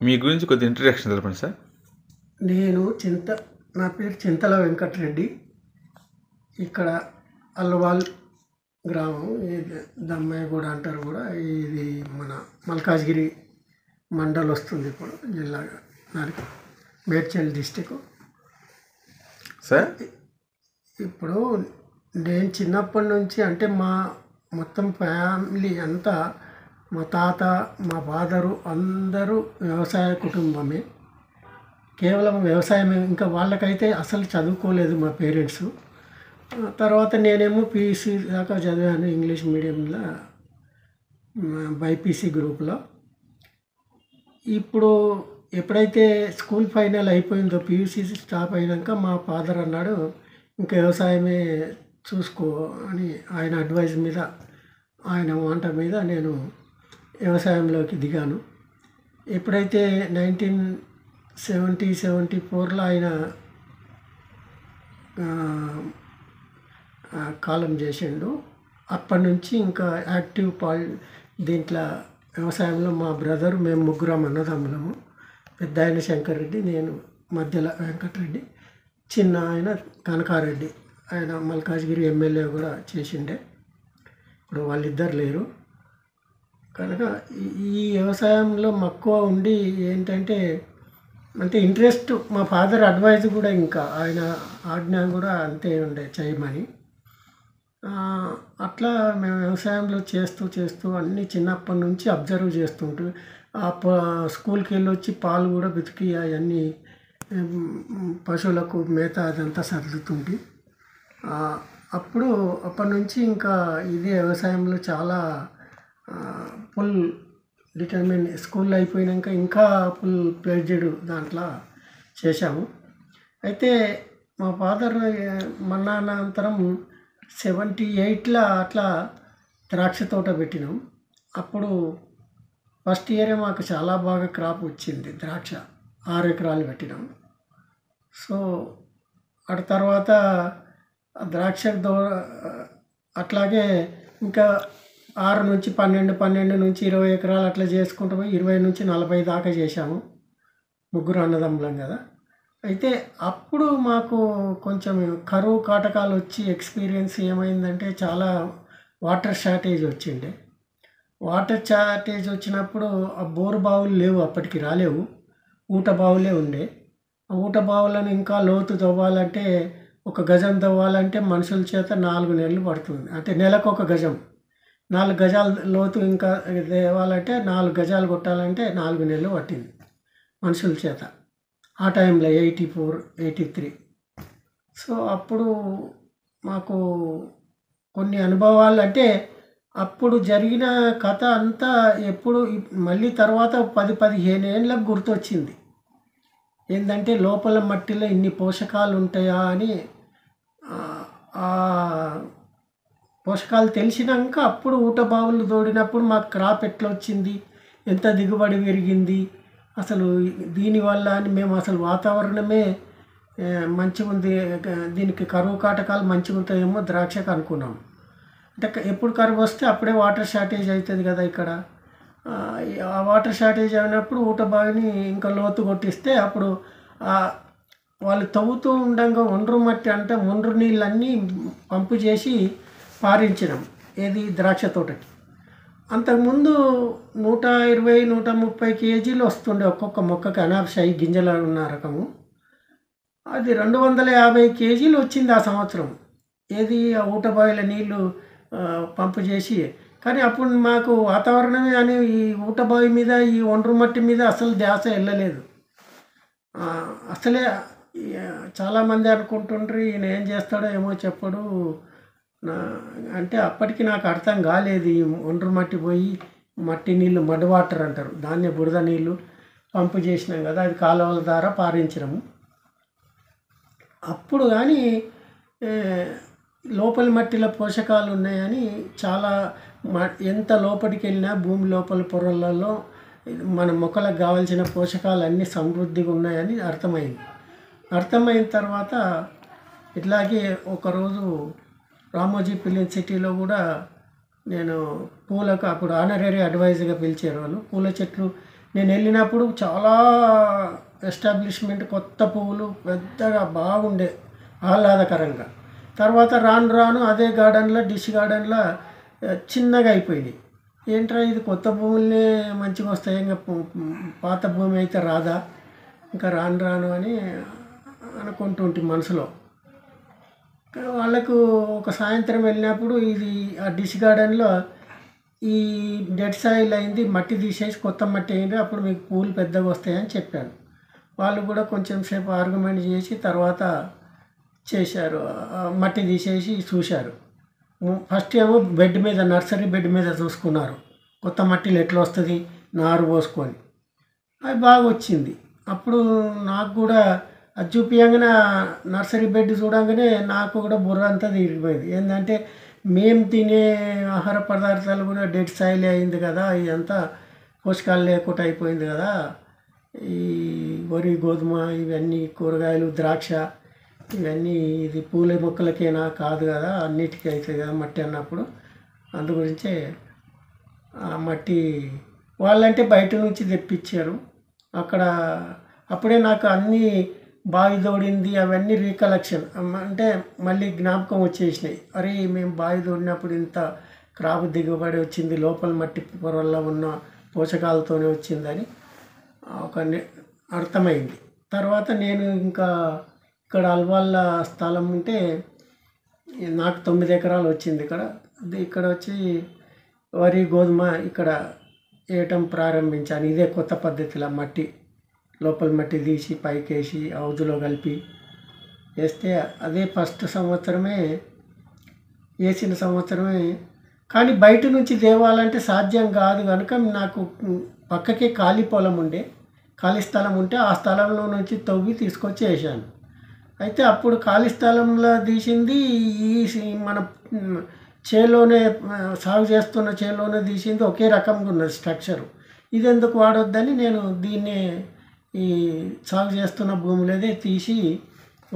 మీ గురించి కొద్దిగా ఇంట్రడక్షన్ తెలపండి సార్. నా పేరు చింతల వెంకటరెడ్డి. ఇక్కడ అల్వాల్ గ్రామం, దమ్మయ్యగూడ అంటారు కూడా. ఇది మన మల్కాజ్గిరి మండల్ వస్తుంది, ఇప్పుడు జిల్లా మేడ్చల్ డిస్టిక్. సార్ ఇప్పుడు నేను చిన్నప్పటి నుంచి అంటే మొత్తం ఫ్యామిలీ అంతా, మా తాత, మా ఫాదరు అందరూ వ్యవసాయ కుటుంబమే. కేవలం వ్యవసాయమే. ఇంకా వాళ్ళకైతే అసలు చదువుకోలేదు మా పేరెంట్స్. తర్వాత నేనేమో పీయూసీ దాకా చదివాను ఇంగ్లీష్ మీడియంలో, బైపీసీ గ్రూప్లో. ఇప్పుడు ఎప్పుడైతే స్కూల్ ఫైనల్ అయిపోయిందో, పీయూసీ స్టాప్ అయినాక మా ఫాదర్ అన్నాడు, ఇంకా వ్యవసాయమే చూసుకో అని. ఆయన అడ్వైజ్ మీద, ఆయన మాట మీద నేను వ్యవసాయంలోకి దిగాను. ఎప్పుడైతే 1974లో ఆయన కాలం చేసిండు, అప్పటి నుంచి ఇంకా యాక్టివ్ దీంట్లో వ్యవసాయంలో. మా బ్రదరు, మేము ముగ్గురం అన్నదమ్ములము. పెద్ద ఆయన శంకర్ రెడ్డి, నేను మధ్యలో వెంకటరెడ్డి, చిన్న ఆయన కనకారెడ్డి. ఆయన మల్కాజ్గిరి ఎమ్మెల్యే కూడా చేసిండే. ఇప్పుడు వాళ్ళిద్దరు లేరు. కనుక ఈ వ్యవసాయంలో మక్కువ ఉండి ఏంటంటే, అంటే ఇంట్రెస్ట్. మా ఫాదర్ అడ్వైజ్ కూడా, ఇంకా ఆయన ఆజ్ఞ కూడా అంతే ఉండే, చేయమని. అట్లా మేము వ్యవసాయంలో చేస్తూ అన్నీ చిన్నప్పటి నుంచి అబ్జర్వ్ చేస్తుంటూ, స్కూల్కి వెళ్ళి వచ్చి పాలు కూడా వెతికి అవన్నీ పశువులకు మేత అదంతా సర్దుతుంటే, అప్పటి నుంచి ఇంకా ఇదే వ్యవసాయంలో చాలా ఫుల్ డిటర్మిన్. స్కూల్ అయిపోయాక ఇంకా ఫుల్ ప్లెడ్జెడ్ దాంట్లో చేశాము. అయితే మా ఫాదర్ మరణానంతరం 78లో అట్లా ద్రాక్ష తోట పెట్టినాం. అప్పుడు ఫస్ట్ ఇయరే మాకు చాలా బాగా క్రాప్ వచ్చింది. ద్రాక్ష 6 ఎకరాలు పెట్టినాం. సో అటు తర్వాత ద్రాక్ష అట్లాగే ఇంకా 6 నుంచి 12 నుంచి 20 ఎకరాలు అట్లా చేసుకుంటూ పోయి 20 నుంచి 40 దాకా చేశాము. ముగ్గురు అన్నదమ్ములం కదా. అయితే అప్పుడు మాకు కొంచెం కరువు కాటకాలు వచ్చి ఎక్స్పీరియన్స్ ఏమైందంటే, చాలా వాటర్ షార్టేజ్ వచ్చిండే. వాటర్ షార్టేజ్ వచ్చినప్పుడు ఆ బోరు బావులు లేవు, అప్పటికి రాలేవు. ఊట బావులే ఉండే. ఆ ఊట బావులను ఇంకా లోతు తవ్వాలంటే, 1 గజం తవ్వాలంటే మనుషుల చేత 4 నెలలు పడుతుంది. అంటే నెలకు 1 గజం, 4 గజాల లోతు ఇంకా తేవాలంటే, 4 గజాలు కొట్టాలంటే 4 నెలలు పట్టింది మనుషుల చేత. ఆ టైంలో 84, 83. సో అప్పుడు మాకు కొన్ని అనుభవాలు, అంటే అప్పుడు జరిగిన కథ అంతా ఎప్పుడు మళ్ళీ తర్వాత 10-15 ఏళ్ళకు గుర్తొచ్చింది. ఏంటంటే లోపల మట్టిలో ఇన్ని పోషకాలు ఉంటాయా అని. ఆ పోషకాలు తెలిసినాక అప్పుడు ఊట బావులు తోడినప్పుడు మాకు క్రాప్ ఎట్లా వచ్చింది, ఎంత దిగుబడి పెరిగింది, అసలు దీనివల్ల అని మేము అసలు వాతావరణమే మంచిగా ఉంది, దీనికి కరువు కాటకాలు మంచిగా ఉంటాయేమో ద్రాక్షకు అనుకున్నాం. అంటే ఎప్పుడు కరువు వస్తే అప్పుడే వాటర్ షార్టేజ్ అవుతుంది కదా ఇక్కడ. ఆ వాటర్ షార్టేజ్ అయినప్పుడు ఊట బావిని ఇంకా లోతు కొట్టిస్తే, అప్పుడు వాళ్ళు తవ్వుతూ ఉండగా ఒండ్రు మట్టి, అంటే ఒండ్రు నీళ్ళన్నీ పంపు చేసి పారించినాం. ఏది ద్రాక్ష తోటకి. అంతకుముందు 120-130 కేజీలు వస్తుండే ఒక్కొక్క మొక్కకి, అనాబ్షాయి గింజలు ఉన్న రకము. అది 250 కేజీలు వచ్చింది ఆ సంవత్సరం. ఏది ఆ ఊట బావిల నీళ్ళు పంపు చేసి. కానీ అప్పుడు మాకు వాతావరణమే అని ఈ ఊట బావి మీద, ఈ ఒండ్రు మట్టి మీద అసలు ధ్యాస వెళ్ళలేదు. అసలే చాలామంది అనుకుంటుండ్రు ఈయన ఏం చేస్తాడో ఏమో చెప్పడు అంటే, అప్పటికి నాకు అర్థం కాలేదు. ఈ ఒండ్రు మట్టి పోయి మట్టి నీళ్ళు, మడ్ వాటర్ అంటారు దాన్ని, బురద నీళ్ళు పంపు చేసినాం కదా, అది కాలువల ద్వారా పారించినాము. అప్పుడు కానీ లోపలి మట్టిలో పోషకాలు ఉన్నాయని, చాలా ఎంత లోపలికి వెళ్ళినా భూమి లోపల పొరలలో మన మొక్కలకు కావాల్సిన పోషకాలు అన్నీ సమృద్ధిగా ఉన్నాయని అర్థమైన తర్వాత, ఇట్లాగే ఒకరోజు రామోజీ ఫిలిం సిటీలో కూడా నేను పూలకు, అప్పుడు ఆనరీ అడ్వైజర్గా పిలిచారు వాళ్ళు. పూల చెట్లు నేను వెళ్ళినప్పుడు చాలా ఎస్టాబ్లిష్మెంట్, కొత్త పువ్వులు పెద్దగా బాగుండే ఆహ్లాదకరంగా. తర్వాత రాను రాను అదే గార్డెన్లో, డిష్ గార్డెన్లో చిన్నగా అయిపోయినాయి. ఏంట్రా ఇది కొత్త భూములనే మంచిగా వస్తాయి, ఇంకా పాత భూమి అయితే రాదా, ఇంకా రాను రాను అని అనుకుంటుంటే మనసులో. వాళ్ళకు ఒక సాయంత్రం వెళ్ళినప్పుడు ఇది ఆ డిష్ గార్డెన్లో ఈ డెడ్ సాయిల్ అయింది, మట్టి తీసేసి కొత్త మట్టి అయింది, అప్పుడు మీకు పూలు పెద్దగా వస్తాయని చెప్పాను. వాళ్ళు కూడా కొంచెం సేపు ఆర్గ్యుమెంట్ చేసి తర్వాత చేశారు. మట్టి తీసేసి చూశారు. ఫస్ట్ ఏమో బెడ్ మీద, నర్సరీ బెడ్ మీద చూసుకున్నారు, కొత్త మట్టిలో ఎట్లా వస్తుంది నారు పోసుకొని. అది బాగా వచ్చింది. అప్పుడు నాకు కూడా అది చూపించగానే నర్సరీ బెడ్ చూడంగానే నాకు కూడా బుర్ర అంతా తిరిగిపోయింది. ఏంటంటే మేము తినే ఆహార పదార్థాలు కూడా డెడ్ సాయిల్ అయింది కదా, ఇదంతా పోషకాలు లేకుండా అయిపోయింది కదా. ఈ వరి, గోధుమ, ఇవన్నీ కూరగాయలు, ద్రాక్ష, ఇవన్నీ ఇది పూల మొక్కలకేనా కాదు కదా, అన్నిటికీ అవుతుంది కదా మట్టి అన్నప్పుడు. అందు గురించే ఆ మట్టి వాళ్ళంటే బయట నుంచి తెప్పించారు. అక్కడ అప్పుడే నాకు అన్నీ బావి తోడింది అవన్నీ రీకలెక్షన్, అంటే మళ్ళీ జ్ఞాపకం వచ్చేసినాయి. అరే మేము బావి తోడినప్పుడు ఇంత క్రాప్ దిగుబడి వచ్చింది, లోపల మట్టి పొరల్లో ఉన్న పోషకాలతోనే వచ్చిందని ఒక అర్థమైంది. తర్వాత నేను ఇంకా ఇక్కడ అల్వాళ్ళ స్థలం ఉంటే నాకు 9 ఎకరాలు వచ్చింది. ఇక్కడ వచ్చి వరి, గోధుమ ఇక్కడ వేయటం ప్రారంభించాను. ఇదే కొత్త పద్ధతిలో మట్టి, లోపల మట్టి తీసి పైకేసి హౌజులో కలిపి వేస్తే అదే ఫస్ట్ సంవత్సరమే వేసిన సంవత్సరమే. కానీ బయట నుంచి తేవాలంటే సాధ్యం కాదు కనుక నాకు పక్కకే ఖాళీ పొలం ఉండే, ఖాళీ స్థలం ఉంటే ఆ స్థలంలో నుంచి తవ్వి తీసుకొచ్చి వేసాను. అయితే అప్పుడు ఖాళీ స్థలంలో తీసింది ఈ మన చేలోనే సాగు చేస్తున్న చేలోనే తీసింది ఒకే రకంగా ఉన్నది స్ట్రక్చరు. ఇది ఎందుకు వాడొద్దని నేను దీన్నే ఈ సాగు చేస్తున్న భూమిలోదే తీసి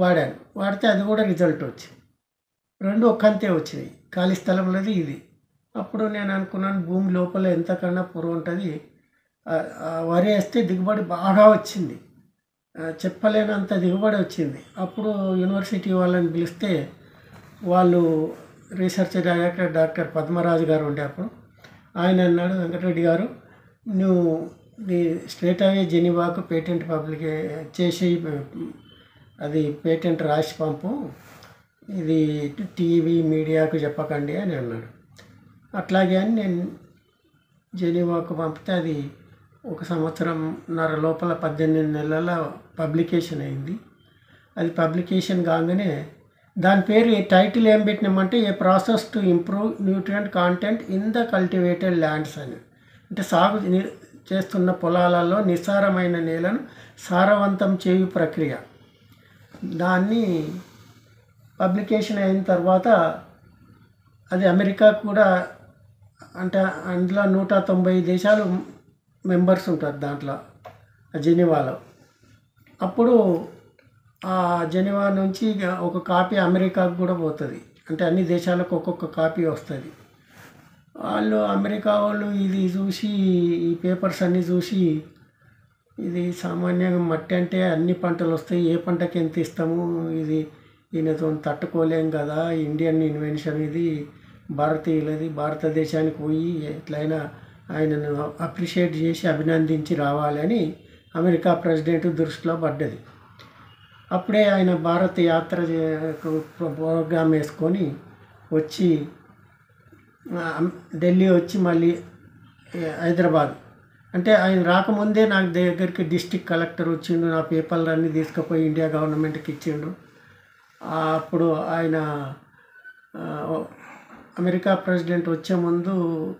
వాడాను. వాడితే అది కూడా రిజల్ట్ వచ్చింది. రెండు ఒక్కంతే వచ్చినాయి, ఖాళీ స్థలంలోది ఇది. అప్పుడు నేను అనుకున్నాను భూమి లోపల ఎంతకన్నా పురుగు ఉంటుంది, వరి వేస్తే దిగుబడి బాగా వచ్చింది, చెప్పలేనంత దిగుబడి వచ్చింది. అప్పుడు యూనివర్సిటీ వాళ్ళని పిలిస్తే వాళ్ళు రీసెర్చ్ డైరెక్టర్ డాక్టర్ పద్మరాజు గారు ఉండే అప్పుడు, ఆయన అన్నాడు, వెంకటరెడ్డి గారు నువ్వు నీ స్ట్రేట్ అవే జెనీవాకు పేటెంట్ పబ్లిక్ చేసి అది పేటెంట్ రాసి పంపు, ఇది టీవీ మీడియాకు చెప్పకండి అని అన్నాడు. అట్లాగే అని నేను జెనీవాకు పంపితే అది 1 సంవత్సరంన్నర లోపల 18 నెలల పబ్లికేషన్ అయింది. అది పబ్లికేషన్ కాగానే దాని పేరు టైటిల్ ఏం పెట్టినామంటే a process to improve nutrient content in the cultivated lands అని. అంటే సాగు చేస్తున్న పొలాలలో నిస్సారమైన నేలను సారవంతం చేయు ప్రక్రియ. దాన్ని పబ్లికేషన్ అయిన తర్వాత అది అమెరికా కూడా, అంటే అందులో 190 దేశాలు మెంబర్స్ ఉంటారు దాంట్లో జెనీవాలో. అప్పుడు ఆ జెనీవా నుంచి ఒక కాపీ అమెరికాకు కూడా పోతుంది, అంటే అన్ని దేశాలకు ఒక్కొక్క కాపీ వస్తుంది. వాళ్ళు అమెరికా వాళ్ళు ఇది చూసి, ఈ పేపర్స్ అన్నీ చూసి, ఇది సామాన్యంగా మట్టి అంటే అన్ని పంటలు వస్తాయి, ఏ పంటకి ఎంత ఇస్తాము, ఇది ఈయనతో తట్టుకోలేం కదా, ఇండియన్ ఇన్వెన్షన్ ఇది, భారతీయులది, భారతదేశానికి పోయి ఎట్లయినా ఆయనను అప్రిషియేట్ చేసి అభినందించి రావాలని అమెరికా ప్రెసిడెంట్ దృష్టిలో పడ్డది. అప్పుడే ఆయన భారత యాత్ర ప్రోగ్రామ్ వేసుకొని వచ్చి ఢిల్లీ వచ్చి మళ్ళీ హైదరాబాద్, అంటే ఆయన రాకముందే నాకు దగ్గరికి డిస్ట్రిక్ట్ కలెక్టర్ వచ్చిండు, నా పేపర్లన్నీ తీసుకుపోయి ఇండియా గవర్నమెంట్కి ఇచ్చిండు. అప్పుడు ఆయన అమెరికా ప్రెసిడెంట్ వచ్చే ముందు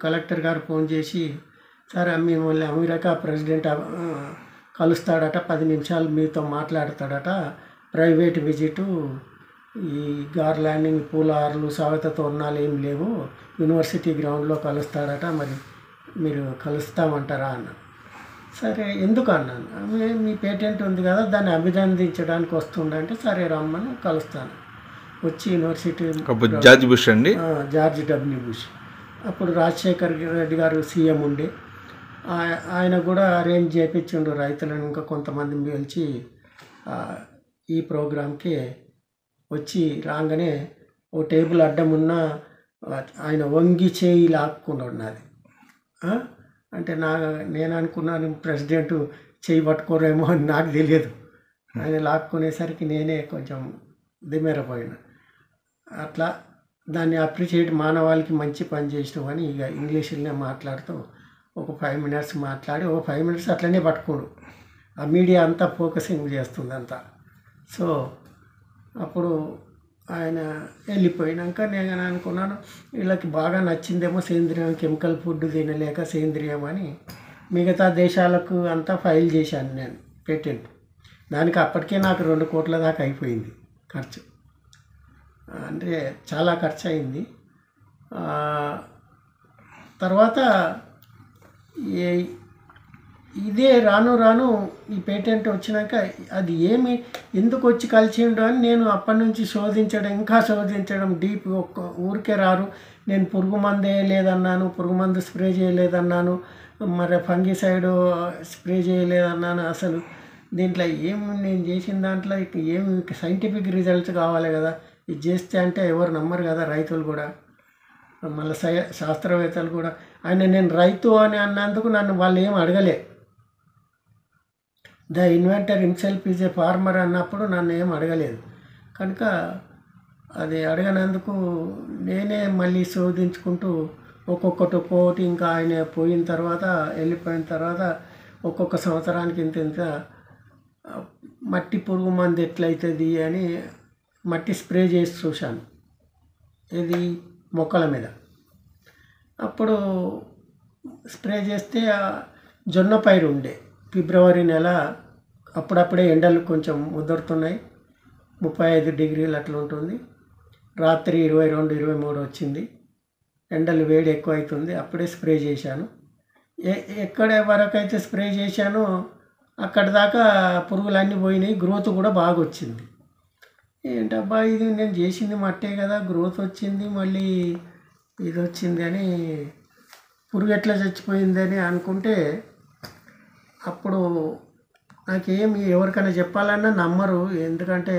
కలెక్టర్ గారు ఫోన్ చేసి, సార్ మిమ్మల్ని అమెరికా ప్రెసిడెంట్ కలుస్తాడట, 10 నిమిషాలు మీతో మాట్లాడతాడట, ప్రైవేట్ విజిటు, ఈ గార్లాండింగ్, పూలహారాలు, స్వాగత తోరణాలు ఏం లేవు, యూనివర్సిటీ గ్రౌండ్లో కలుస్తాడట, మరి మీరు కలుస్తామంటారా అన్నాను. సరే ఎందుకు అన్నాను, మీ పేటెంట్ ఉంది కదా దాన్ని అభినందించడానికి వస్తుండంటే సరే రమ్మని కలుస్తాను. వచ్చి యూనివర్సిటీ జార్జ్ బుష్ అండి, జార్జ్ డబ్ల్యూ బుష్, అప్పుడు రాజశేఖర్ రెడ్డి గారు సీఎం ఉండే, ఆయన కూడా అరేంజ్ చేయించిండు రైతులను ఇంకా కొంతమందిని పిలిచి ఆ, ఈ ప్రోగ్రాంకి వచ్చి రాగానే ఓ టేబుల్ అడ్డం ఉన్న ఆయన వంగి చేయి లాక్కున్నాడు నాది. ఆ? అంటే నేను అనుకున్నాను ప్రెసిడెంట్ చేయి పట్టుకోరేమో అని నాకు తెలియదు. ఆయన లాక్కునేసరికి నేనే కొంచెం దిమెరపోయినా. అట్లా దాన్ని అప్రిషియేట్ మానవాళికి మంచి పని చేసినామని ఇక ఇంగ్లీష్లోనే మాట్లాడుతూ ఒక 5 మినిట్స్ మాట్లాడి ఒక 5 మినిట్స్ అట్లనే పట్టుకోడు. ఆ మీడియా అంతా ఫోకసింగ్ చేస్తుంది అంతా. సో అప్పుడు ఆయన వెళ్ళిపోయినాక నేను అనుకున్నాను వీళ్ళకి బాగా నచ్చిందేమో సేంద్రియం, కెమికల్ ఫుడ్ తినలేక సేంద్రియం అని మిగతా దేశాలకు అంతా ఫైల్ చేశాను నేను పేటెంట్. దానికి అప్పటికే నాకు 2 కోట్ల దాకా అయిపోయింది ఖర్చు. అంటే చాలా ఖర్చు అయింది. ఆ, తర్వాత ఏ- ఇదే రాను రాను ఈ పేటెంట్ వచ్చినాక అది ఎందుకు వచ్చి కలిసిండు అని నేను అప్పటి నుంచి ఇంకా శోధించడం డీప్. ఒక్క ఊరికే రారు, నేను పురుగు మందు వేయలేదన్నాను, పురుగు మందు స్ప్రే చేయలేదన్నాను, మరి ఫంగిసైడ్ స్ప్రే చేయలేదన్నాను. అసలు దీంట్లో నేను చేసిన దాంట్లో సైంటిఫిక్ రిజల్ట్స్ కావాలి కదా. ఇది చేస్తే అంటే ఎవరు నమ్మరు కదా, రైతులు కూడా మళ్ళీ శాస్త్రవేత్తలు కూడా. నేను రైతు అని అన్నందుకు నన్ను వాళ్ళు ఏం అడగలే. The inventor himself is a farmer అన్నప్పుడు నన్ను ఏం అడగలేదు. కనుక అది అడగనందుకు నేనే మళ్ళీ శోధించుకుంటూ ఒక్కొక్కటి ఇంకా ఆయన వెళ్ళిపోయిన తర్వాత ఒక్కొక్క సంవత్సరానికి ఇంత మట్టి పురుగు మందు ఎట్లయితుంది అని మట్టి స్ప్రే చేసి చూశాను, ఇది మొక్కల మీద. అప్పుడు స్ప్రే చేస్తే జొన్న పైరు ఉండే ఫిబ్రవరి నెల. అప్పుడప్పుడే ఎండలు కొంచెం ముదురుతున్నాయి, 35 డిగ్రీలు అట్లా ఉంటుంది. రాత్రి 22, 23 వచ్చింది, ఎండలు వేడి ఎక్కువ అవుతుంది. అప్పుడే స్ప్రే చేశాను. ఎక్కడ వరకు అయితే స్ప్రే చేశానో అక్కడ దాకా పురుగులన్నీ పోయినాయి, గ్రోత్ కూడా బాగా వచ్చింది. ఏంటబ్బా ఇది నేను చేసింది మట్టే కదా, గ్రోత్ వచ్చింది, మళ్ళీ ఇది వచ్చింది అని పురుగు ఎట్లా చచ్చిపోయిందని అనుకుంటే అప్పుడు నాకేమి ఎవరికైనా చెప్పాలన్నా నమ్మరు. ఎందుకంటే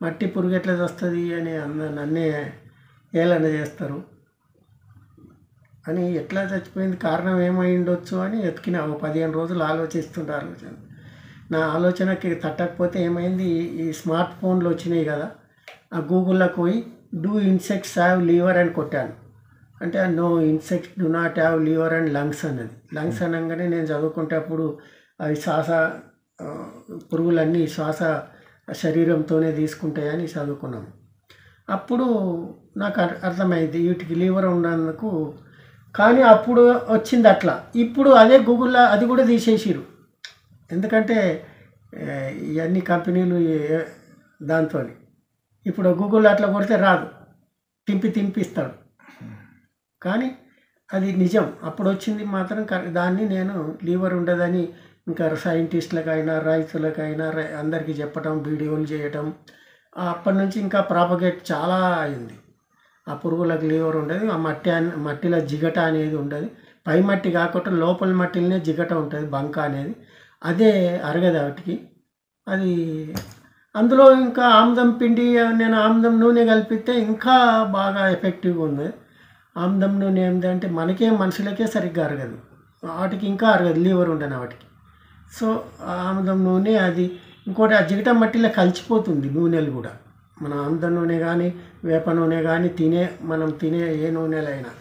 మట్టి పురుగు ఎట్లా వస్తుంది అని నన్నే ఏలన చేస్తారు అని. ఎట్లా చచ్చిపోయింది, కారణం ఏమై ఉండొచ్చు అని ఎతికిన. 15 రోజులు ఆలోచన. నా ఆలోచనకి తట్టకపోతే ఏమైంది, ఈ స్మార్ట్ ఫోన్లు వచ్చినాయి కదా, ఆ గూగుల్లోకి పోయి డూ ఇన్సెక్ట్స్ హ్యావ్ లివర్ అని కొట్టాను. అంటే no insects do not have liver and lungs అన్నది. లంగ్స్ అనగానే నేను చదువుకుంటేప్పుడు అవి పురుగులన్నీ శ్వాస శరీరంతోనే తీసుకుంటాయని చదువుకున్నాము. అప్పుడు నాకు అర్థమైంది వీటికి లివర్ ఉన్నందుకు. కానీ అప్పుడు వచ్చింది అట్లా. ఇప్పుడు అదే గూగుల్లో అది కూడా తీసేసిరు. ఎందుకంటే ఇవన్నీ కంపెనీలు దాంతో. ఇప్పుడు గూగుల్ అట్లా కొడితే రాదు, తింపిస్తాడు. కానీ అది నిజం. అప్పుడు వచ్చింది మాత్రం దాన్ని నేను లివర్ ఉండదని ఇంకా సైంటిస్టులకైనా రైతులకైనా అందరికీ చెప్పటం, వీడియోలు చేయటం. అప్పటి నుంచి ఇంకా ప్రాపగేట్ చాలా అయింది. ఆ పురుగులకు లివర్ ఉండదు, ఆ మట్టిలో జిగట అనేది ఉండదు. పై మట్టి కాకుండా లోపల మట్టిలోనే జిగట ఉంటుంది, బంక అనేది. అదే అరగదు వాటికి. అది అందులో ఇంకా ఆముదం పిండి, నేను ఆముదం నూనె కలిపితే ఇంకా బాగా ఎఫెక్టివ్గా ఉంది. ఆముదం నూనె ఏంటంటే మనుషులకే సరిగ్గా అరగదు, వాటికి ఇంకా అరగదు, లివర్ ఉండని వాటికి. సో ఆముదం నూనె అది. ఇంకోటి ఆ జిగట మట్టిలో కలిసిపోతుంది నూనెలు కూడా. మన ఆముదం నూనె కానీ వేప నూనె కానీ మనం తినే ఏ నూనెలైనా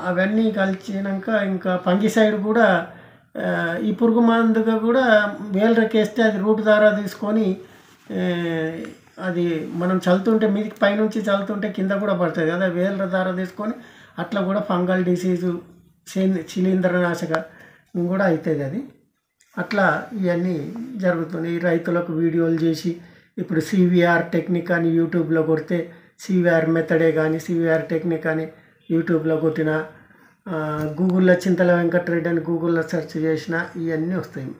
అవన్నీ కలిసినాక ఇంకా ఫంగిసైడ్ కూడా ఈ పురుగు మందుగా కూడా వేలరెక్కేస్తే అది రూట్ ద్వారా తీసుకొని అది మనం చల్లుతుంటే మీదికి పైనుంచి చల్లుతుంటే కింద కూడా పడుతుంది కదా, వేల ద్వారా తీసుకొని అట్లా కూడా ఫంగల్ డిసీజు శిలీంద్రనాశక కూడా అవుతుంది అది. అట్లా ఇవన్నీ జరుగుతున్నాయి. రైతులకు వీడియోలు చేసి ఇప్పుడు సివిఆర్ టెక్నిక్ అని యూట్యూబ్లో కొడితే, సివిఆర్ మెథడే కానీ సివిఆర్ టెక్నిక్ అని యూట్యూబ్లో కొట్టిన, గూగుల్లో చింతల వెంకటరెడ్డి అని గూగుల్లో సెర్చ్ చేసిన ఇవన్నీ వస్తాయి.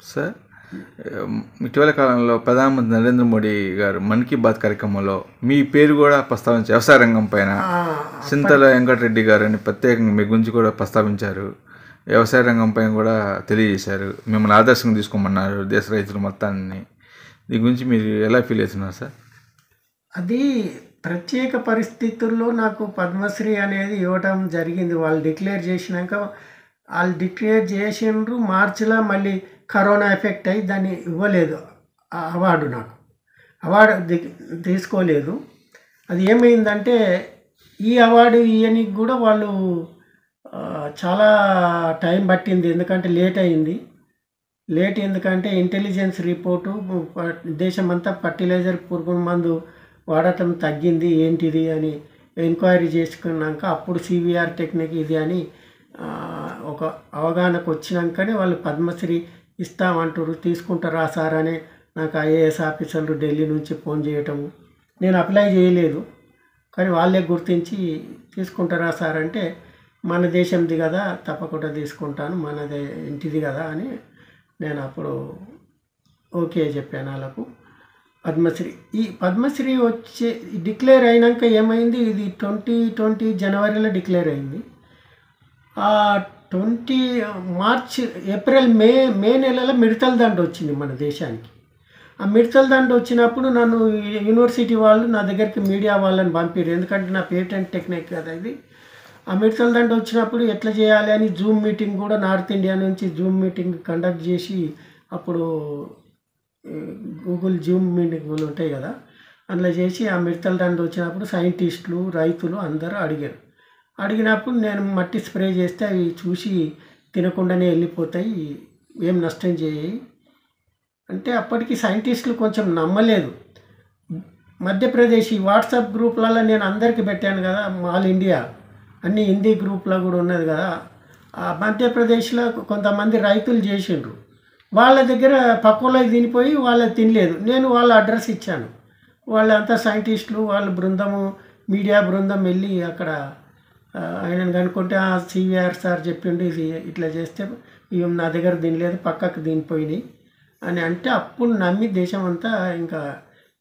సార్ ఇటీవల కాలంలో ప్రధానమంత్రి నరేంద్ర మోడీ గారు మన్ కీ బాత్ కార్యక్రమంలో మీ పేరు కూడా ప్రస్తావించారు. వ్యవసాయ రంగం పైన సింతల వెంకటరెడ్డి గారు అని ప్రత్యేకంగా మీ గురించి కూడా ప్రస్తావించారు. వ్యవసాయ రంగం పైన కూడా తెలియజేశారు. మిమ్మల్ని ఆదర్శంగా తీసుకోమన్నారు దేశ రైతులు మొత్తాన్ని. దీని గురించి మీరు ఎలా ఫీల్ అవుతున్నారు సార్? అది ప్రత్యేక పరిస్థితుల్లో నాకు పద్మశ్రీ అనేది ఇవ్వటం జరిగింది. వాళ్ళు డిక్లేర్ చేసినాక వాళ్ళు డిక్లేర్ చేసిండ్రు. మార్చిలో మళ్ళీ కరోనా ఎఫెక్ట్ అయ్యి దాన్ని ఇవ్వలేదు ఆ అవార్డు. నాకు అవార్డు తీసుకోలేదు. అది ఏమైందంటే ఈ అవార్డు ఇవ్వడానికి కూడా వాళ్ళు చాలా టైం పట్టింది. ఎందుకంటే లేట్ అయింది. ఎందుకంటే ఇంటెలిజెన్స్ రిపోర్టు దేశమంతా ఫర్టిలైజర్ పురుగు మందు వాడటం తగ్గింది ఏంటిది అని ఎంక్వైరీ చేసుకున్నాక అప్పుడు సివిఆర్ టెక్నిక్ ఇది అని ఒక అవగాహనకు వచ్చినాకనే వాళ్ళు పద్మశ్రీ ఇస్తామంటారు. తీసుకుంటారా సార్ అని నాకు ఐఏఎస్ ఆఫీసర్లు ఢిల్లీ నుంచి ఫోన్ చేయటము. నేను అప్లై చేయలేదు, కానీ వాళ్ళే గుర్తించి తీసుకుంటారా సార్ అంటే మన దేశంది కదా, తప్పకుండా తీసుకుంటాను, మనదే ఇంటిది కదా అని నేను అప్పుడు ఓకే చెప్పాను వాళ్ళకు. ఈ పద్మశ్రీ వచ్చి డిక్లేర్ అయినాక ఏమైంది, ఇది 2020 జనవరిలో డిక్లేర్ అయింది. 20 మార్చ్ ఏప్రిల్ మే నెలలో మిడతల దండు వచ్చింది మన దేశానికి. ఆ మిడతల దండు వచ్చినప్పుడు నన్ను యూనివర్సిటీ వాళ్ళు నా దగ్గరికి మీడియా వాళ్ళని పంపారు. ఎందుకంటే నా పేటెంట్ టెక్నిక్ కదా ఇది. ఆ మిడతల దండు వచ్చినప్పుడు ఎట్లా చేయాలి అని జూమ్ మీటింగ్ కూడా నార్త్ ఇండియా నుంచి జూమ్ మీటింగ్ కండక్ట్ చేసి, అప్పుడు గూగుల్ జూమ్ మీటింగ్లు ఉంటాయి కదా, అందులో చేసి ఆ మిడతల దండు వచ్చినప్పుడు సైంటిస్టులు రైతులు అందరూ అడిగినప్పుడు నేను మట్టి స్ప్రే చేస్తే అవి చూసి తినకుండానే వెళ్ళిపోతాయి, ఏం నష్టం చేయి అంటే అప్పటికి సైంటిస్టులు కొంచెం నమ్మలేదు. మధ్యప్రదేశ్ ఈ వాట్సాప్ గ్రూప్లలో నేను అందరికీ పెట్టాను కదా, ఆల్ ఇండియా అన్ని హిందీ గ్రూప్లో కూడా ఉన్నది కదా. ఆ మధ్యప్రదేశ్లో కొంతమంది రైతులు చేసిండ్రు. వాళ్ళ దగ్గర పక్కలో తినిపోయి వాళ్ళకి తినలేదు. నేను వాళ్ళ అడ్రస్ ఇచ్చాను. వాళ్ళంతా సైంటిస్టులు వాళ్ళ బృందము మీడియా బృందం వెళ్ళి అక్కడ ఆయనను కనుక్కుంటే సివిఆర్ సార్ చెప్పిండు ఇది ఇట్లా చేస్తే ఇవి నా దగ్గర తినలేదు, పక్కకు తినిపోయినాయి అని అంటే అప్పుడు నమ్మి దేశం అంతా ఇంకా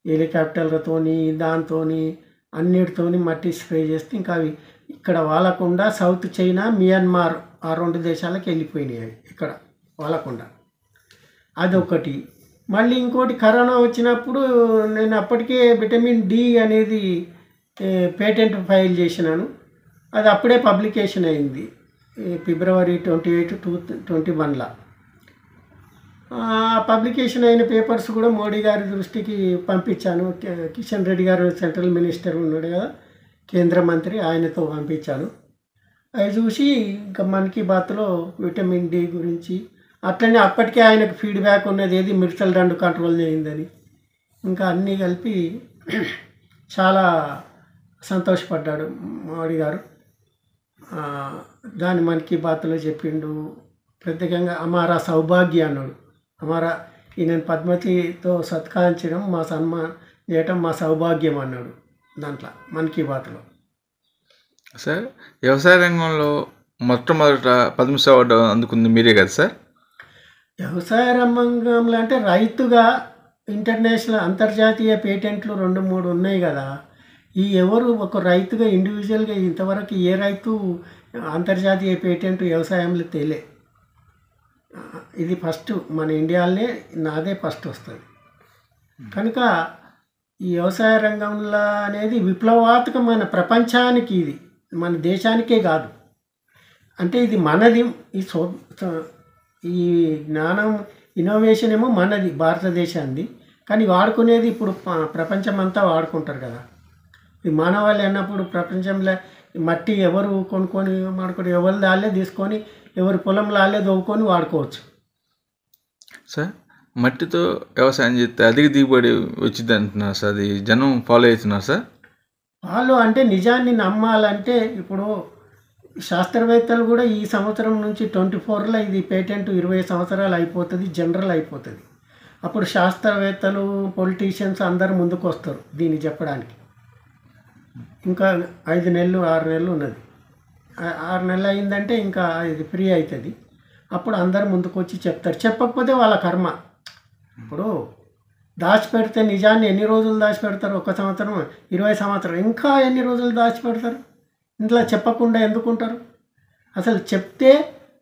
హెలికాప్టర్లతోని దాంతోని అన్నిటితోని మట్టి స్ప్రే చేస్తే ఇంకా అవి ఇక్కడ వాలకుండా సౌత్ చైనా మియన్మార్ ఆ 2 దేశాలకు వెళ్ళిపోయినాయి అవి ఇక్కడ వాలకుండా. అదొకటి. మళ్ళీ ఇంకోటి కరోనా వచ్చినప్పుడు నేను అప్పటికే విటమిన్ డి అనేది పేటెంట్ ఫైల్ చేసినాను. అది అప్పుడే పబ్లికేషన్ అయింది ఫిబ్రవరి 28, 2021లో. పబ్లికేషన్ అయిన పేపర్స్ కూడా మోడీ గారి దృష్టికి పంపించాను. కిషన్ రెడ్డి గారు సెంట్రల్ మినిస్టర్ ఉన్నాడు కదా, కేంద్ర మంత్రి, ఆయనతో పంపించాను. అవి చూసి ఇంకా మన్ కీ బాత్లో విటమిన్ డి గురించి అట్లనే అప్పటికే ఆయనకు ఫీడ్బ్యాక్ ఉన్నది ఏది మిడతల దండు కంట్రోల్ చేయిందని. ఇంకా అన్నీ కలిపి చాలా సంతోషపడ్డాడు మోడీ గారు. దాని మన్ కీ బాత్లో చెప్పిండు. ప్రత్యేకంగా అమారా సౌభాగ్య అన్నాడు. అమారా ఈయన పద్మతితో సత్కరించడం మా సన్మానం చేయటం మా సౌభాగ్యం అన్నాడు దాంట్లో మన్ కీ బాత్లో. సార్, వ్యవసాయ రంగంలో మొట్టమొదట పద్మశ్రీ అవార్డు అందుకుంది మీరే కదా సార్? వ్యవసాయ రంగంలో అంటే రైతుగా ఇంటర్నేషనల్ అంతర్జాతీయ పేటెంట్లు 2-3 ఉన్నాయి కదా. ఈ ఎవరు ఒక రైతుగా ఇండివిజువల్గా ఇంతవరకు ఏ రైతు అంతర్జాతీయ పేటెంట్ వ్యవసాయంలో తేలే. ఇది ఫస్ట్ మన ఇండియాలోనే నాదే ఫస్ట్ వస్తుంది. కనుక ఈ వ్యవసాయ రంగంలో అనేది విప్లవాత్మకమైన ప్రపంచానికి, ఇది మన దేశానికే కాదు. అంటే ఇది మనది, ఈ జ్ఞానం ఇన్నోవేషన్ ఏమో మనది భారతదేశాన్ని, కానీ వాడుకునేది ఇప్పుడు ప్రపంచమంతా వాడుకుంటారు కదా. ఈ మానవాళి అన్నప్పుడు ప్రపంచంలో మట్టి ఎవరు కొనుక్కొని వాడుకొని ఎవరి దాళ్ళే తీసుకొని ఎవరి పొలంలో వాళ్ళే దవ్వుకొని వాడుకోవచ్చు. సార్, మట్టితో వ్యవసాయం చేస్తే అధిక దిగుబడి వచ్చింది అంటున్నారు సార్. అది జనం ఫాలో అవుతున్నారు సార్? వాళ్ళు అంటే నిజాన్ని నమ్మాలంటే ఇప్పుడు శాస్త్రవేత్తలు కూడా ఈ సంవత్సరం నుంచి 24లో ఇది పేటెంట్ 20 సంవత్సరాలు అయిపోతుంది, జనరల్ అయిపోతుంది. అప్పుడు శాస్త్రవేత్తలు పొలిటీషియన్స్ అందరు ముందుకు వస్తారు దీన్ని చెప్పడానికి. ఇంకా 5 నెలలు 6 నెలలు ఉన్నది. 6 నెలలు అయిందంటే ఇంకా ఇది ఫ్రీ అవుతుంది. అప్పుడు అందరు ముందుకు వచ్చి చెప్తారు. చెప్పకపోతే వాళ్ళ కర్మ. ఇప్పుడు దాచిపెడితే నిజాన్ని ఎన్ని రోజులు దాచిపెడతారు? 1 సంవత్సరం, 20 సంవత్సరం, ఇంకా ఎన్ని రోజులు దాచిపెడతారు? ఇంట్లో చెప్పకుండా ఎందుకుంటారు? అసలు చెప్తే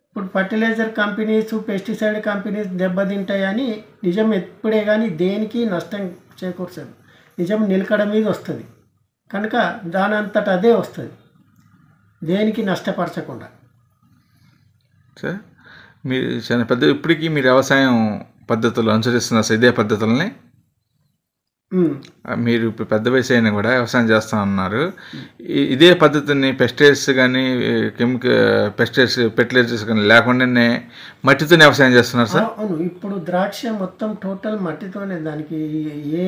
ఇప్పుడు ఫర్టిలైజర్ కంపెనీస్, పెస్టిసైడ్ కంపెనీస్ దెబ్బతింటాయని నిజం ఎప్పుడే కానీ దేనికి నష్టం చేకూర్చదు. నిజం నిలకడ మీద వస్తుంది కనుక దాని అంతటా అదే వస్తుంది, దేనికి నష్టపరచకుండా. సార్ మీరు చాలా పెద్ద ఇప్పటికీ మీరు వ్యవసాయం పద్ధతులు అనుసరిస్తున్నారు సార్, ఇదే పద్ధతులని? మీరు ఇప్పుడు పెద్ద వయసు అయినా కూడా వ్యవసాయం చేస్తా ఉన్నారు. ఇదే పద్ధతిని పెస్టిసైడ్స్ కానీ పెస్టిసైడ్స్ ఫెర్టిలైజర్స్ కానీ లేకుండానే మట్టితోనే వ్యవసాయం చేస్తున్నారు సార్? అవును. ఇప్పుడు ద్రాక్ష మొత్తం టోటల్ మట్టితోనే. దానికి ఏ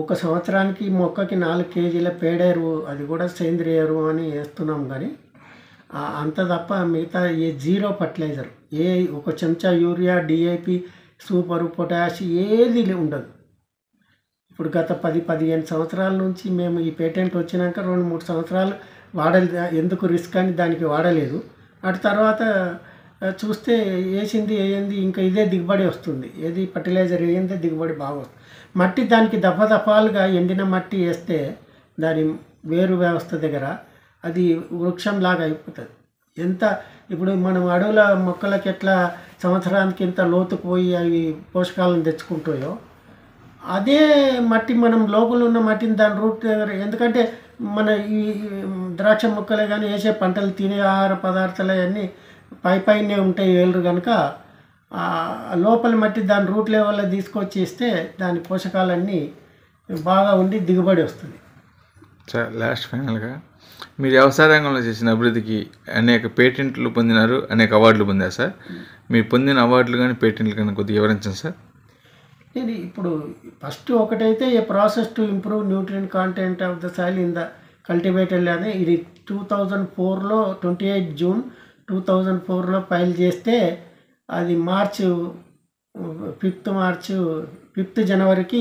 1 సంవత్సరానికి మొక్కకి 4 కేజీల పేడ ఎరువు, అది కూడా సేంద్రియ ఎరువు అని వేస్తున్నాం. కానీ అంత తప్ప మిగతా ఏ జీరో ఫర్టిలైజర్, ఏ 1 చెంచా యూరియా, డిఏపి, సూపరు, పొటాష్ ఏది ఉండదు. ఇప్పుడు గత 10-15 సంవత్సరాల నుంచి మేము ఈ పేటెంట్ వచ్చినాక 2-3 సంవత్సరాలు ఎందుకు రిస్క్ అని దానికి వాడలేదు. అటు తర్వాత చూస్తే వేయింది ఇంకా ఇదే దిగుబడి వస్తుంది. ఏది ఫర్టిలైజర్ వేయిందే దిగుబడి బాగా వస్తుంది. మట్టి దానికి దఫాలుగా ఎండిన మట్టి వేస్తే దాని వేరు వ్యవస్థ దగ్గర అది వృక్షంలాగా అయిపోతుంది. ఇప్పుడు మనం అడవుల మొక్కలకి ఎట్లా సంవత్సరానికి ఇంత లోతుకు పోయి అవి పోషకాలను తెచ్చుకుంటాయో, అదే మట్టి మనం లోపల ఉన్న మట్టిని దాని రూట్ దగ్గర, ఎందుకంటే మన ఈ ద్రాక్ష మొక్కలే కానీ వేసే పంటలు, తినే ఆహార పదార్థాలు అవన్నీ పైనే ఉంటాయి వేళ్ళు కనుక లోపల మట్టి దాని రూట్ లెవెల్లో తీసుకొచ్చి ఇస్తే దాని పోషకాలన్నీ బాగా ఉండి దిగుబడి వస్తుంది. సార్ లాస్ట్ ఫైనల్గా మీరు వ్యవసాయ రంగంలో చేసిన అభివృద్ధికి అనేక పేటెంట్లు పొందినారు, అనేక అవార్డులు పొందారు సార్. మీరు పొందిన అవార్డులు కానీ పేటెంట్లు కానీ కొద్దిగా వివరించండి సార్. ఇది ఇప్పుడు ఫస్ట్ ఒకటైతే a process to improve nutrient content of the soil in the cultivated land, ఇది 2004లో 28 జూన్ 2004లో ఫైల్ చేస్తే అది ఫిఫ్త్ జనవరికి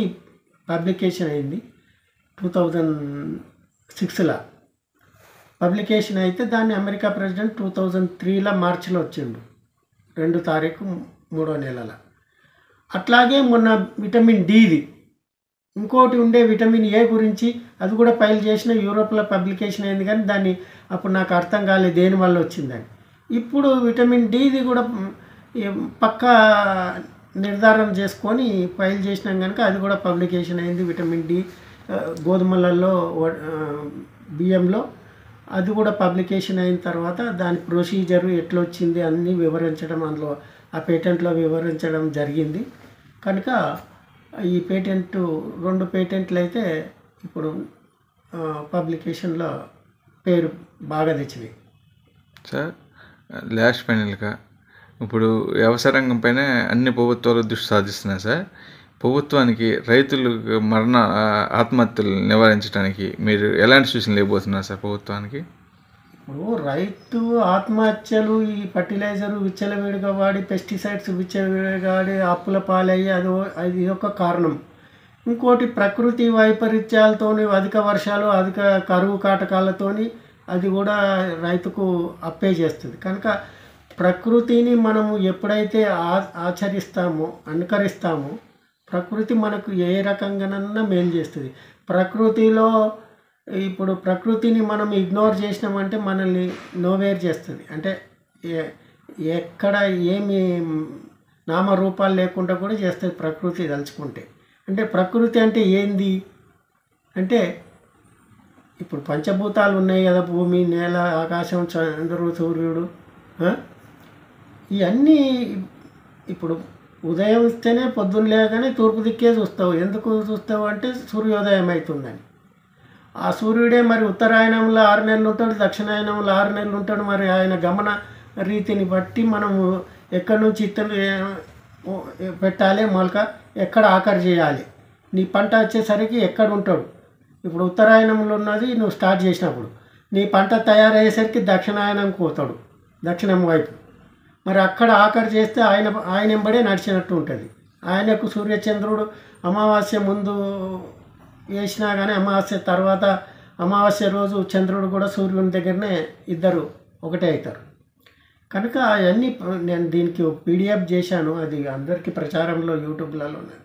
పబ్లికేషన్ అయింది. 2006లో పబ్లికేషన్ అయితే దాన్ని అమెరికా ప్రెసిడెంట్ 2003లో మార్చిలో వచ్చిండు, 2 తారీఖు 3వ నెలల. అట్లాగే మొన్న విటమిన్ డిది ఇంకోటి ఉండే విటమిన్ ఏ గురించి అది కూడా ఫైల్ చేసిన, యూరోప్లో పబ్లికేషన్ అయింది. కానీ దాన్ని అప్పుడు నాకు అర్థం కాలేదు దేనివల్ల వచ్చిందని. ఇప్పుడు విటమిన్ డిది కూడా పక్కా నిర్ధారణ చేసుకొని ఫైల్ చేసినాం కనుక అది కూడా పబ్లికేషన్ అయింది. విటమిన్ డి గోధుమలలో, బియ్యంలో అది కూడా పబ్లికేషన్ అయిన తర్వాత దాని ప్రొసీజరు ఎట్లా వచ్చింది అన్నీ వివరించడం, అందులో ఆ పేటెంట్లో వివరించడం జరిగింది. కనుక ఈ పేటెంట్ 2 పేటెంట్లు అయితే ఇప్పుడు పబ్లికేషన్లో పేరు బాగా తెచ్చినాయి. సార్ లాస్ట్ ఫైనల్గా ఇప్పుడు వ్యవసాయ రంగం పైన అన్ని ప్రభుత్వాలు దృష్టి సాధిస్తున్నాయి సార్. ప్రభుత్వానికి రైతులు ఆత్మహత్యలు నివారించడానికి మీరు ఎలాంటి సూచనలు ఇవ్వబోతున్నారు సార్ ప్రభుత్వానికి? ఇప్పుడు రైతు ఆత్మహత్యలు ఈ ఫర్టిలైజర్ విచ్చలవిడిగా వాడి, పెస్టిసైడ్స్ విచ్చలవిడిగా వాడి అప్పుల పాలయ్యి అది ఒక కారణం. ఇంకోటి ప్రకృతి వైపరీత్యాలతోని, అధిక వర్షాలు, అధిక కరువు కాటకాలతోని అది కూడా రైతుకు అప్పే చేస్తుంది. కనుక ప్రకృతిని మనము ఎప్పుడైతే ఆచరిస్తామో, అనుకరిస్తామో ప్రకృతి మనకు ఏ రకంగానన్నా మేలు చేస్తుంది. ఇప్పుడు ప్రకృతిని మనం ఇగ్నోర్ చేసినామంటే మనల్ని నోవేర్ చేస్తుంది. అంటే ఎక్కడ ఏమి నామరూపాలు లేకుండా కూడా చేస్తుంది ప్రకృతి తలుచుకుంటే. అంటే ప్రకృతి అంటే ఏంది అంటే ఇప్పుడు పంచభూతాలు ఉన్నాయి కదా, భూమి, నేల, ఆకాశం, చంద్రుడు, సూర్యుడు, ఇవన్నీ. ఇప్పుడు ఉదయం ఇస్తేనే పొద్దున్న లేకనే తూర్పు దిక్కే చూస్తావు. ఎందుకు చూస్తావు అంటే సూర్యోదయం అవుతుందని. ఆ సూర్యుడే మరి ఉత్తరాయణంలో 6 నెలలు ఉంటాడు, దక్షిణాయనంలో 6 నెలలు ఉంటాడు. మరి ఆయన గమన రీతిని బట్టి మనము ఎక్కడి నుంచి ఇత్తలు పెట్టాలి, మొలక ఎక్కడ ఆఖరి చేయాలి, నీ పంట వచ్చేసరికి ఎక్కడ ఉంటాడు. ఇప్పుడు ఉత్తరాయణంలో ఉన్నది నువ్వు స్టార్ట్ చేసినప్పుడు నీ పంట తయారయ్యేసరికి దక్షిణాయనంకి పోతాడు, దక్షిణం వైపు. మరి అక్కడ ఆఖరి చేస్తే ఆయన ఎంబడే నడిచినట్టు ఉంటుంది. ఆయనకు సూర్యచంద్రుడు అమావాస్య ముందు వేసినా కానీ అమావాస్య తర్వాత, అమావాస్య రోజు చంద్రుడు కూడా సూర్యుని దగ్గరనే ఇద్దరు ఒకటే అవుతారు. కనుక అవన్నీ నేను దీనికి PDF చేశాను, అది అందరికీ ప్రచారంలో యూట్యూబ్లలో ఉన్నది.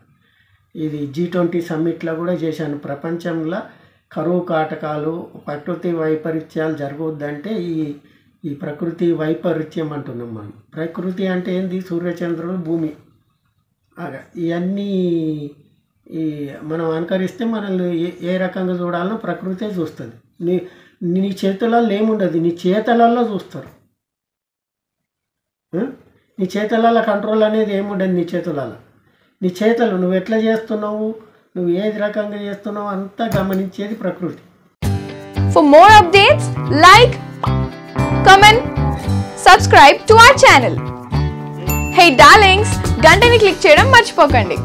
ఇది G20 సమ్మిట్లో కూడా చేశాను. ప్రపంచంలో కరువు కాటకాలు ప్రకృతి వైపరీత్యాలు జరగవద్దంటే ఈ ప్రకృతి వైపరీత్యం అంటున్నాం మనం. ప్రకృతి అంటే ఏంది? సూర్యచంద్రుడు భూమి ఇవన్నీ మనం అనుకరిస్తే మనల్ని ఏ రకంగా చూడాలనో ప్రకృతే చూస్తుంది. నీ చేతులలో ఏముండదు, నీ చేతలలో చూస్తారు. నీ చేతులలో కంట్రోల్ అనేది ఏముండదు. నీ చేతలు నువ్వు ఎట్లా చేస్తున్నావు, నువ్వు ఏది రకంగా చేస్తున్నావు అంతా గమనించేది ప్రకృతి. For more updates, like, comment, subscribe to our channel. Hey darlings, గంటని click చేయడం మర్చిపోకండి.